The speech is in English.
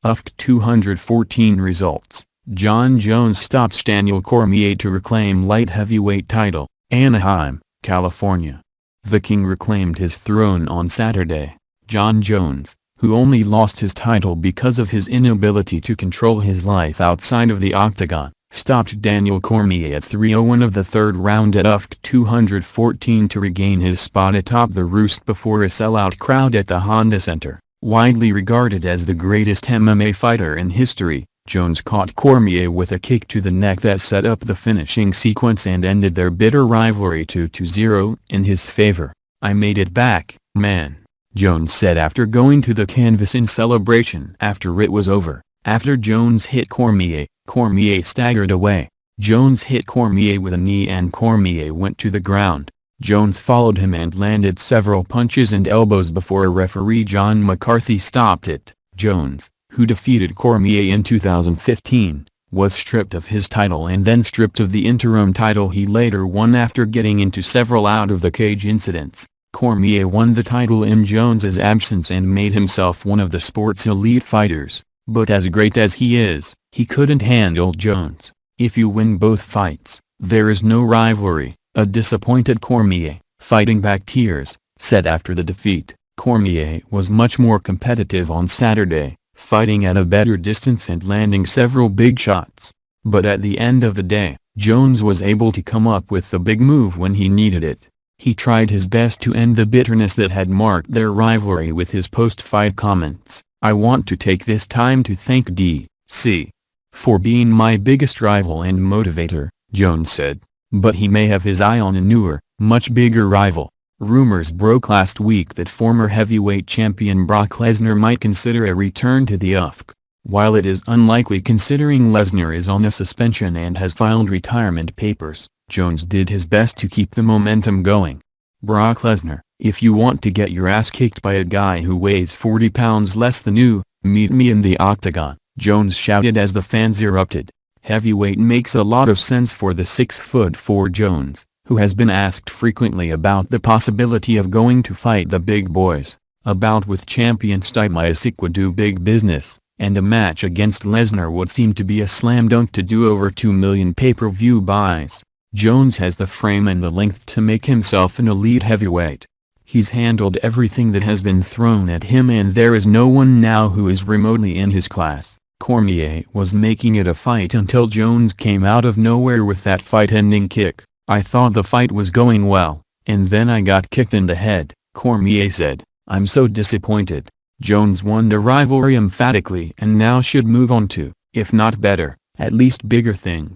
UFC 214 results. Jon Jones stops Daniel Cormier to reclaim light heavyweight title, Anaheim, California. The King reclaimed his throne on Saturday. Jon Jones, who only lost his title because of his inability to control his life outside of the octagon, stopped Daniel Cormier at 3:01 of the third round at UFC 214 to regain his spot atop the roost before a sellout crowd at the Honda Center. Widely regarded as the greatest MMA fighter in history, Jones caught Cormier with a kick to the neck that set up the finishing sequence and ended their bitter rivalry 2-0 in his favor. "I made it back, man," Jones said after going to the canvas in celebration after it was over. After Jones hit Cormier, Cormier staggered away. Jones hit Cormier with a knee and Cormier went to the ground. Jones followed him and landed several punches and elbows before referee John McCarthy stopped it. Jones, who defeated Cormier in 2015, was stripped of his title and then stripped of the interim title he later won after getting into several out-of-the-cage incidents. Cormier won the title in Jones's absence and made himself one of the sport's elite fighters, but as great as he is, he couldn't handle Jones. "If you win both fights, there is no rivalry," a disappointed Cormier, fighting back tears, said after the defeat. Cormier was much more competitive on Saturday, fighting at a better distance and landing several big shots. But at the end of the day, Jones was able to come up with the big move when he needed it. He tried his best to end the bitterness that had marked their rivalry with his post-fight comments. "I want to take this time to thank D.C. for being my biggest rival and motivator," Jones said. But he may have his eye on a newer, much bigger rival. Rumors broke last week that former heavyweight champion Brock Lesnar might consider a return to the UFC. While it is unlikely considering Lesnar is on a suspension and has filed retirement papers, Jones did his best to keep the momentum going. "Brock Lesnar, if you want to get your ass kicked by a guy who weighs 40 pounds less than you, meet me in the octagon," Jones shouted as the fans erupted. Heavyweight makes a lot of sense for the 6'4" Jones, who has been asked frequently about the possibility of going to fight the big boys. A bout with champion Stipe Miocic would do big business, and a match against Lesnar would seem to be a slam dunk to do over 2 million pay-per-view buys. Jones has the frame and the length to make himself an elite heavyweight. He's handled everything that has been thrown at him and there is no one now who is remotely in his class. Cormier was making it a fight until Jones came out of nowhere with that fight-ending kick. "I thought the fight was going well, and then I got kicked in the head," Cormier said. "I'm so disappointed." Jones won the rivalry emphatically and now should move on to, if not better, at least bigger things.